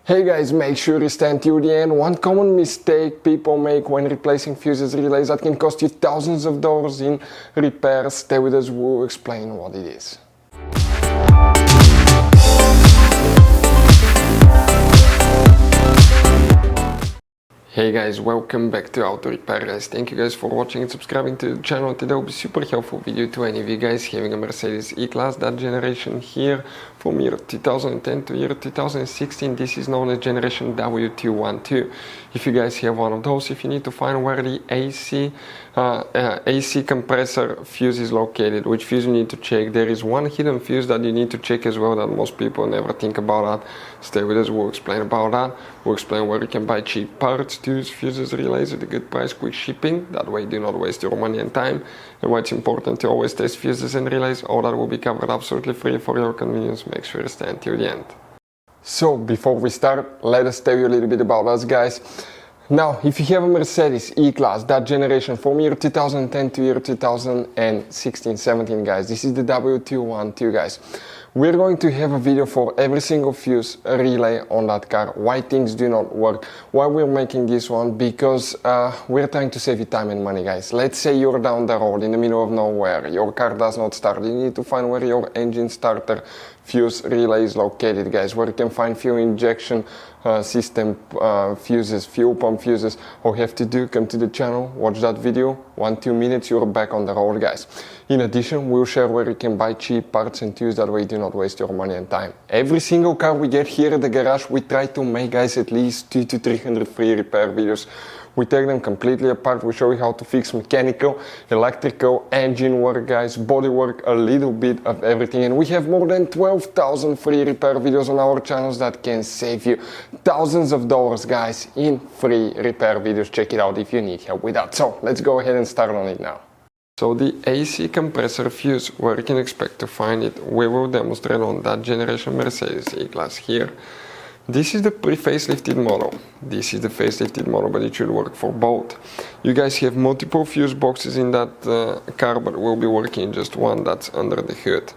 Hey guys, make sure you stand till the end. One common mistake people make when replacing fuses relays that can cost you thousands of dollars in repairs. Stay with us, we'll explain what it is. Hey guys, welcome back to Auto Repair guys. Thank you guys for watching and subscribing to the channel. Today will be super helpful video to any of you guys having a Mercedes E-Class, that generation here from year 2010 to year 2016. This is known as generation W212. If you guys have one of those, if you need to find where the AC compressor fuse is located, which fuse you need to check, there is one hidden fuse that you need to check as well that most people never think about that. Stay with us, we'll explain about that. We'll explain where you can buy cheap parts to use fuses, relays at a good price, quick shipping. That way do not waste your money and time. And why it's important to always test fuses and relays. All that will be covered absolutely free for your convenience. Make sure you stay until the end. So before we start, let us tell you a little bit about us guys. Now, if you have a Mercedes E-Class, that generation from year 2010 to year 2016-17 guys, this is the W212 guys. We're going to have a video for every single fuse relay on that car, why things do not work, why we're making this one, because we're trying to save you time and money guys. Let's say you're down the road in the middle of nowhere, your car does not start, you need to find where your engine starter fuse relay is located guys, where you can find fuel injection system fuses, fuel pump fuses. All you have to do, come to the channel, watch that video, 1-2 minutes, you're back on the road guys. In addition, we'll share where you can buy cheap parts and tools, that way you do not waste your money and time. Every single car we get here at the garage, we try to make guys at least 200 to 300 free repair videos. We take them completely apart, we show you how to fix mechanical, electrical, engine work guys, body work, a little bit of everything. And we have more than 12,000 free repair videos on our channels that can save you thousands of dollars guys in free repair videos. Check it out if you need help with that. So let's go ahead and start on it now. So the AC compressor fuse, where you can expect to find it, we will demonstrate on that generation Mercedes E-Class here. This is the pre-facelifted model. This is the facelifted model, but it should work for both. You guys have multiple fuse boxes in that car, but we'll be working just one that's under the hood.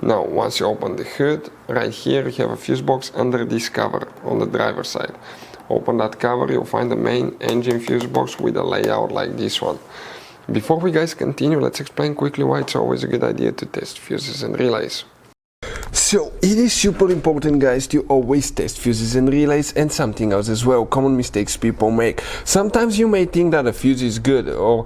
Now, once you open the hood, right here you have a fuse box under this cover on the driver's side. Open that cover, you'll find the main engine fuse box with a layout like this one. Before we guys continue, let's explain quickly why it's always a good idea to test fuses and relays. So it is super important guys to always test fuses and relays, and something else as well, common mistakes people make. Sometimes you may think that a fuse is good, or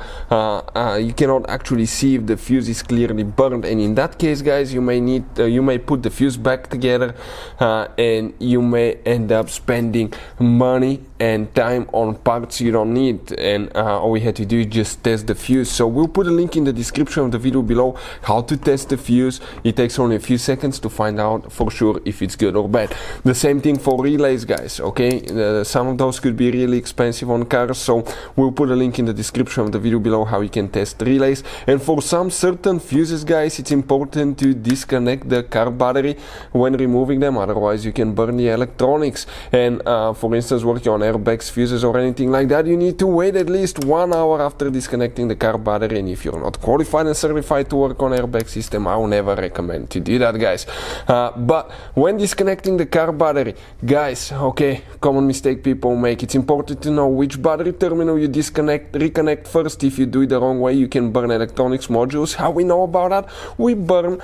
you cannot actually see if the fuse is clearly burned, and in that case guys you may put the fuse back together and you may end up spending money and time on parts you don't need, and all we had to do is just test the fuse. So we'll put a link in the description of the video below how to test the fuse. It takes only a few seconds to find out for sure if it's good or bad. The same thing for relays guys, okay? Some of those could be really expensive on cars, so we'll put a link in the description of the video below how you can test relays. And for some certain fuses guys, it's important to disconnect the car battery when removing them, otherwise you can burn the electronics. And for instance, working on airbags, fuses or anything like that, you need to wait at least 1 hour after disconnecting the car battery. And if you're not qualified and certified to work on airbag system, I will never recommend to do that guys. But when disconnecting the car battery guys, okay, common mistake people make, it's important to know which battery terminal you reconnect first. If you do it the wrong way, you can burn electronics modules. How we know about that? We burn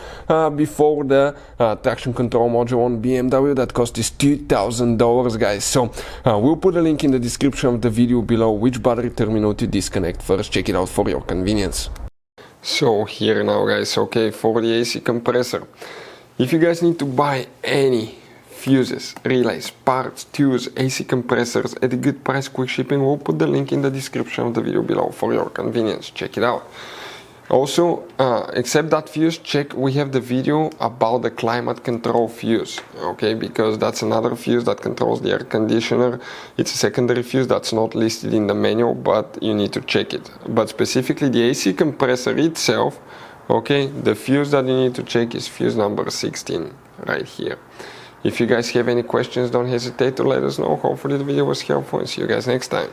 before the traction control module on BMW that cost us $2,000 guys. So we'll put a link in the description of the video below which battery terminal to disconnect first. Check it out for your convenience. So here now guys, okay, for the AC compressor, if you guys need to buy any fuses, relays, parts, tools, AC compressors at a good price, quick shipping, we'll put the link in the description of the video below for your convenience. Check it out. Also, except that fuse, check, we have the video about the climate control fuse, okay, because that's another fuse that controls the air conditioner. It's a secondary fuse that's not listed in the manual, but you need to check it. But specifically the AC compressor itself, okay, the fuse that you need to check is fuse number 16 right here. If you guys have any questions, don't hesitate to let us know. Hopefully the video was helpful, and see you guys next time.